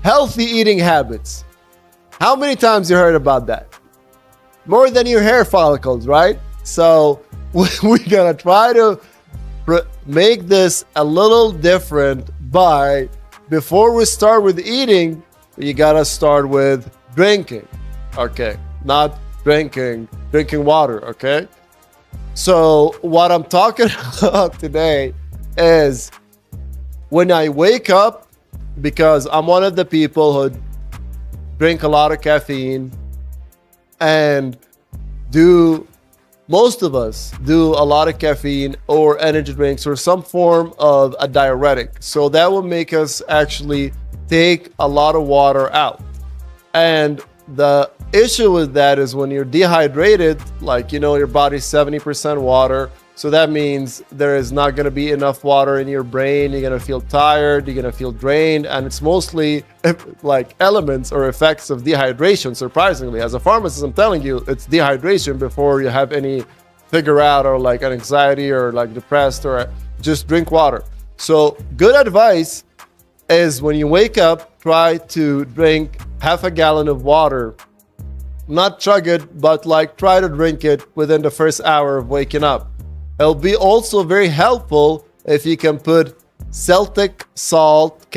healthy eating habits. How many times you heard about that? More than your hair follicles, right? So we're gonna try to make this a little different by, before we start with eating, you gotta start with drinking. Okay, not drinking water, okay? So what I'm talking about today is when I wake up, because I'm one of the people who drink a lot of caffeine, and most of us do a lot of caffeine or energy drinks or some form of a diuretic. So that will make us actually take a lot of water out. And the issue with that is when you're dehydrated, like, your body's 70% water. So that means there is not going to be enough water in your brain. You're going to feel tired. You're going to feel drained. And it's mostly like elements or effects of dehydration, surprisingly. As a pharmacist, I'm telling you, it's dehydration before you have any figure out or like an anxiety or like depressed, or just drink water. So good advice is when you wake up, try to drink half a gallon of water. Not chug it, but like try to drink it within the first hour of waking up. It'll be also very helpful if you can put Celtic salt,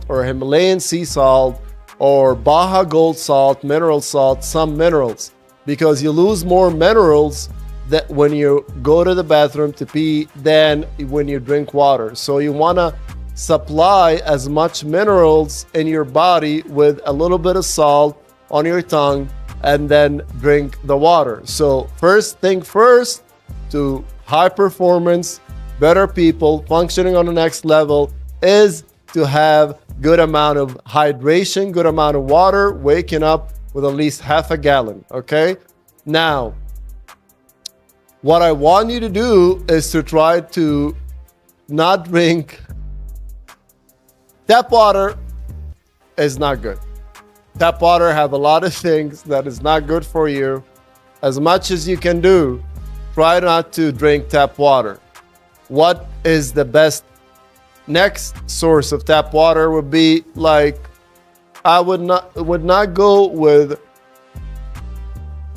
or Himalayan sea salt, or Baja Gold salt, mineral salt, some minerals, because you lose more minerals that when you go to the bathroom to pee than when you drink water. So you want to supply as much minerals in your body with a little bit of salt on your tongue, and then drink the water. So first thing first, to high performance, better people functioning on the next level, is to have good amount of hydration, good amount of water, waking up with at least half a gallon, okay? Now, what I want you to do is to try to not drink tap water. Is not good. Tap water have a lot of things that is not good for you. As much as you can do, try not to drink tap water. What is the best next source of tap water would be like, I would not go with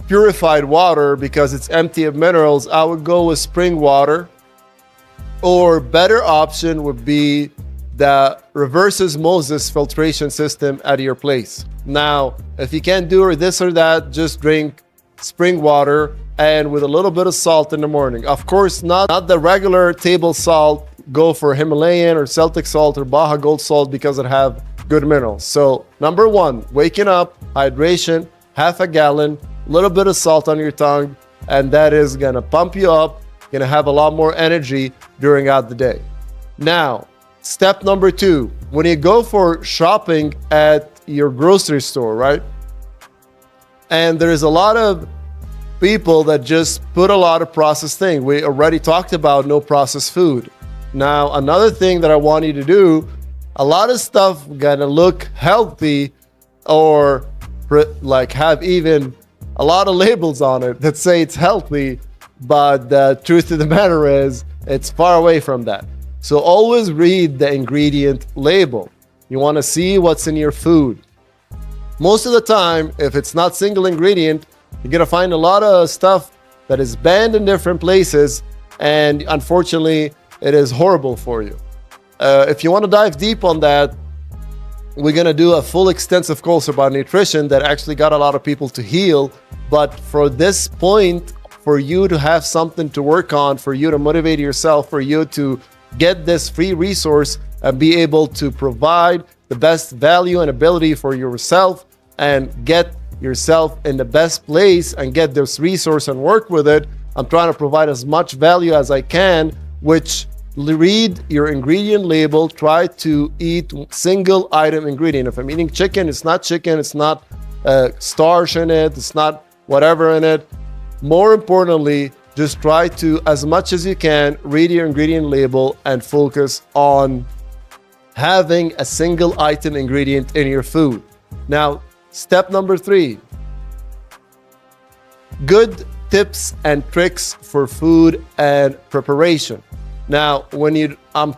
purified water because it's empty of minerals. I would go with spring water, or better option would be the reverse osmosis filtration system at your place. Now, if you can't do this or that, just drink spring water and with a little bit of salt in the morning. Of course, not the regular table salt. Go for Himalayan or Celtic salt or Baja Gold salt because it have good minerals. So number one, waking up, hydration, half a gallon, a little bit of salt on your tongue, and that is gonna pump you up, gonna have a lot more energy during out the day. Now, step number two, when you go for shopping at your grocery store, right? And there's a lot of people that just put a lot of processed things. We already talked about no processed food. Now, another thing that I want you to do, a lot of stuff gonna look healthy or like have even a lot of labels on it that say it's healthy, but the truth of the matter is it's far away from that. So always read the ingredient label. You want to see what's in your food. Most of the time, if it's not single ingredient, you're going to find a lot of stuff that is banned in different places, and unfortunately, it is horrible for you. If you want to dive deep on that, we're going to do a full extensive course about nutrition that actually got a lot of people to heal. But for this point, for you to have something to work on, for you to motivate yourself, for you to get this free resource and be able to provide the best value and ability for yourself and get yourself in the best place and get this resource and work with it, I'm trying to provide as much value as I can, which read your ingredient label, try to eat single item ingredient. If I'm eating chicken, it's not starch in it, it's not whatever in it. More importantly, just try to, as much as you can, read your ingredient label and focus on having a single item ingredient in your food. Now, step number 3, good tips and tricks for food and preparation. Now, when I'm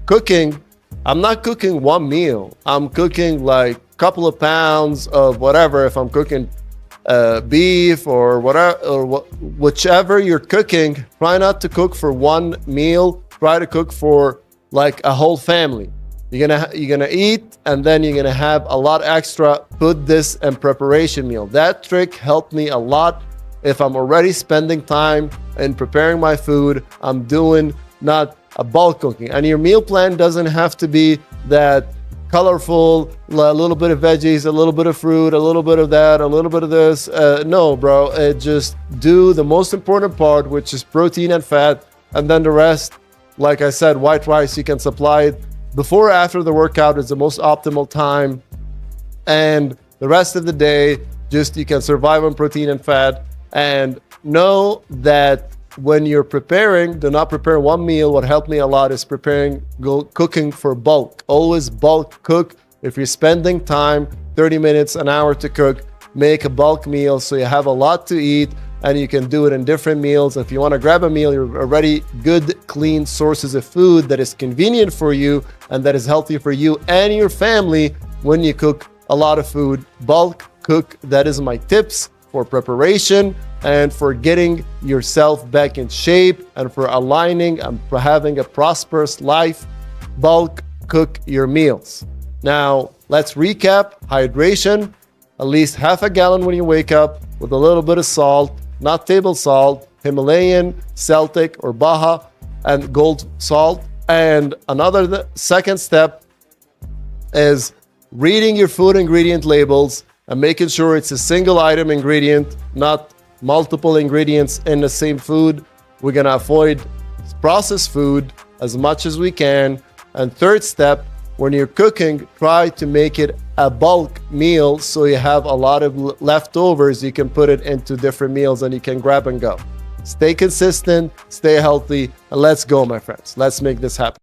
cooking, I'm not cooking one meal. I'm cooking like a couple of pounds of whatever. If I'm cooking beef or whatever, or whichever you're cooking, try not to cook for one meal. Try to cook for like a whole family. You're gonna eat, and then you're gonna have a lot extra. Put this in preparation meal. That trick helped me a lot. If I'm already spending time in preparing my food, I'm doing not a bulk cooking. And your meal plan doesn't have to be that colorful, a little bit of veggies, a little bit of fruit, a little bit of that, a little bit of this. No, bro, just do the most important part, which is protein and fat, and then the rest, like I said, white rice, you can supply it before or after the workout is the most optimal time. And the rest of the day, just you can survive on protein and fat. And know that when you're preparing, do not prepare one meal. What helped me a lot is cooking for bulk. Always bulk cook. If you're spending time, 30 minutes, an hour to cook, make a bulk meal so you have a lot to eat, and you can do it in different meals. If you want to grab a meal, you're already good, clean sources of food that is convenient for you and that is healthy for you and your family when you cook a lot of food. Bulk cook. That is my tips for preparation and for getting yourself back in shape and for aligning and for having a prosperous life. Bulk cook your meals. Now, let's recap. Hydration, at least half a gallon when you wake up with a little bit of salt, not table salt, Himalayan, Celtic, or Baja, and gold salt. And second step is reading your food ingredient labels and making sure it's a single item ingredient, not multiple ingredients in the same food. We're gonna avoid processed food as much as we can. And third step, when you're cooking, try to make it a bulk meal so you have a lot of leftovers. You can put it into different meals and you can grab and go. Stay consistent, stay healthy, and let's go, my friends. Let's make this happen.